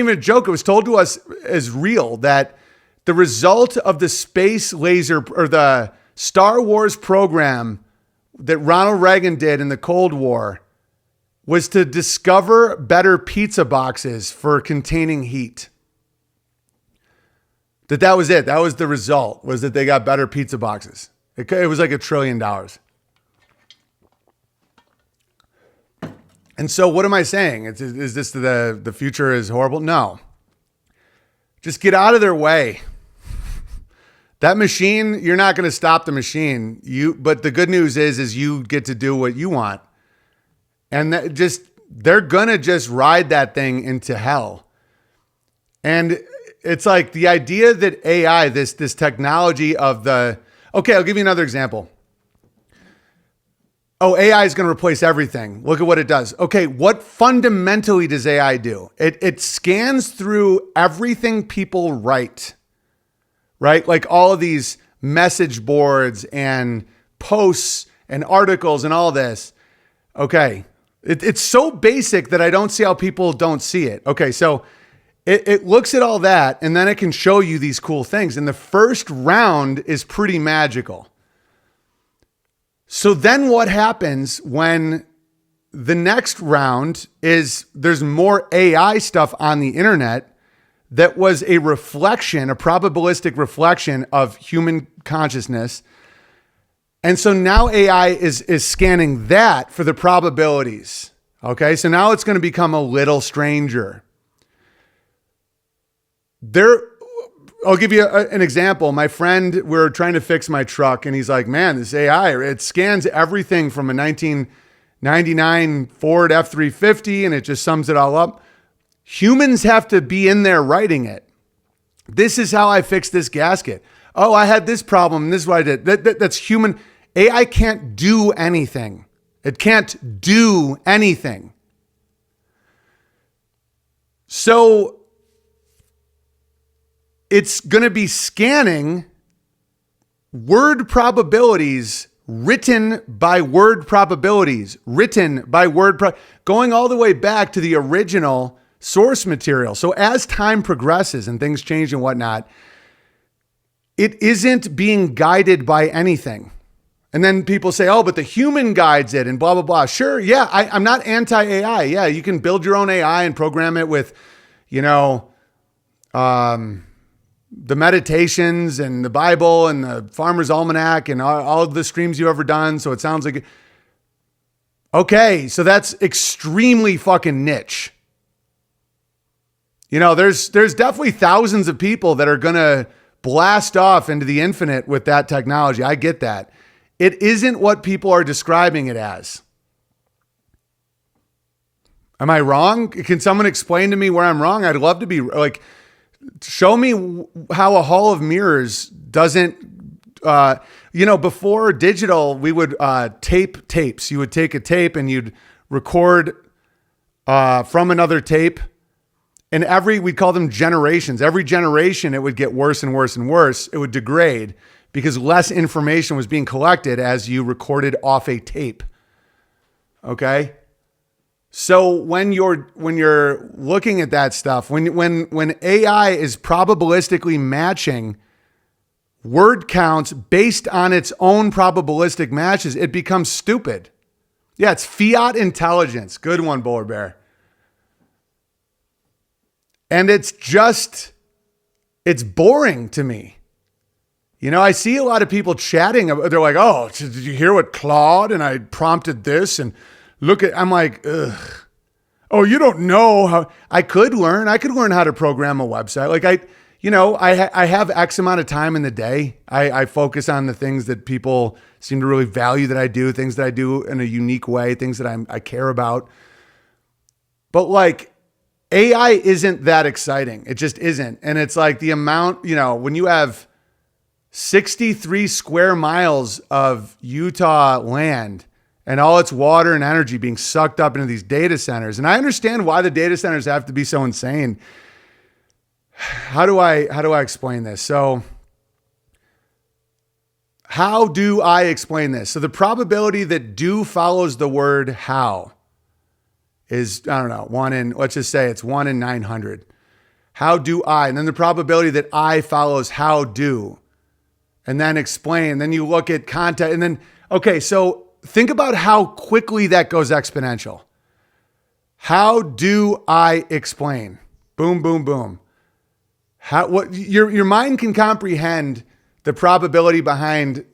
Even a joke. It was told to us as real that the result of the space laser or the Star Wars program that Ronald Reagan did in the Cold War was to discover better pizza boxes for containing heat. That was it. That was the result, was that they got better pizza boxes. It was like $1 trillion. And so what am I saying? Is this the future is horrible? No. Just get out of their way. That machine, you're not going to stop the machine. But the good news is you get to do what you want. And they're going to just ride that thing into hell. And it's like the idea that AI, this technology of okay, I'll give you another example. Oh, AI is going to replace everything. Look at what it does. Okay, what fundamentally does AI do? It scans through everything people write, right? Like all of these message boards and posts and articles and all this. Okay, it's so basic that I don't see how people don't see it. Okay, so it looks at all that and then it can show you these cool things. And the first round is pretty magical. So then what happens when the next round is there's more AI stuff on the internet that was a reflection, a probabilistic reflection of human consciousness. And so now AI is scanning that for the probabilities. Okay, so now it's going to become a little stranger. I'll give you an example. My friend, we're trying to fix my truck and he's like, man, this AI, it scans everything from a 1999 Ford F-350 and it just sums it all up. Humans have to be in there writing it. This is how I fixed this gasket. Oh, I had this problem. This is what I did. That's human. AI can't do anything. It can't do anything. So it's going to be scanning word probabilities written by word probabilities, going all the way back to the original source material. So as time progresses and things change and whatnot, it isn't being guided by anything. And then people say, oh, but the human guides it and blah, blah, blah. Sure. Yeah. I'm not anti-AI. Yeah. You can build your own AI and program it with, the meditations and the Bible and the Farmer's Almanac and all of the streams you've ever done. So it sounds like, okay, so that's extremely fucking niche. There's definitely thousands of people that are going to blast off into the infinite with that technology. I get that. It isn't what people are describing it as. Am I wrong? Can someone explain to me where I'm wrong? I'd love to be like, show me how a hall of mirrors doesn't, before digital, we would tape tapes. You would take a tape and you'd record from another tape. And we'd call them generations. Every generation, it would get worse and worse and worse. It would degrade because less information was being collected as you recorded off a tape. Okay? So when you're looking at that stuff, when AI is probabilistically matching word counts based on its own probabilistic matches, it becomes stupid. Yeah, it's fiat intelligence. Good one, Bowler Bear. And it's boring to me. I see a lot of people chatting. They're like, oh, did you hear what Claude and I prompted this and I'm like, ugh. Oh, you don't know how I could learn how to program a website. Like I have X amount of time in the day. I focus on the things that people seem to really value that I do, things that I do in a unique way, things that I care about. But like AI isn't that exciting. It just isn't. And it's like the amount, when you have 63 square miles of Utah land and all its water and energy being sucked up into these data centers. And I understand why the data centers have to be so insane. How do I explain this? So how do I explain this? So the probability that do follows the word how is, I don't know, let's just say it's 1 in 900. How do I? And then the probability that I follows how do. And then explain. Then you look at content. And then, okay, so think about how quickly that goes exponential. How do I explain? Boom, boom, boom. What your mind can comprehend the probability behind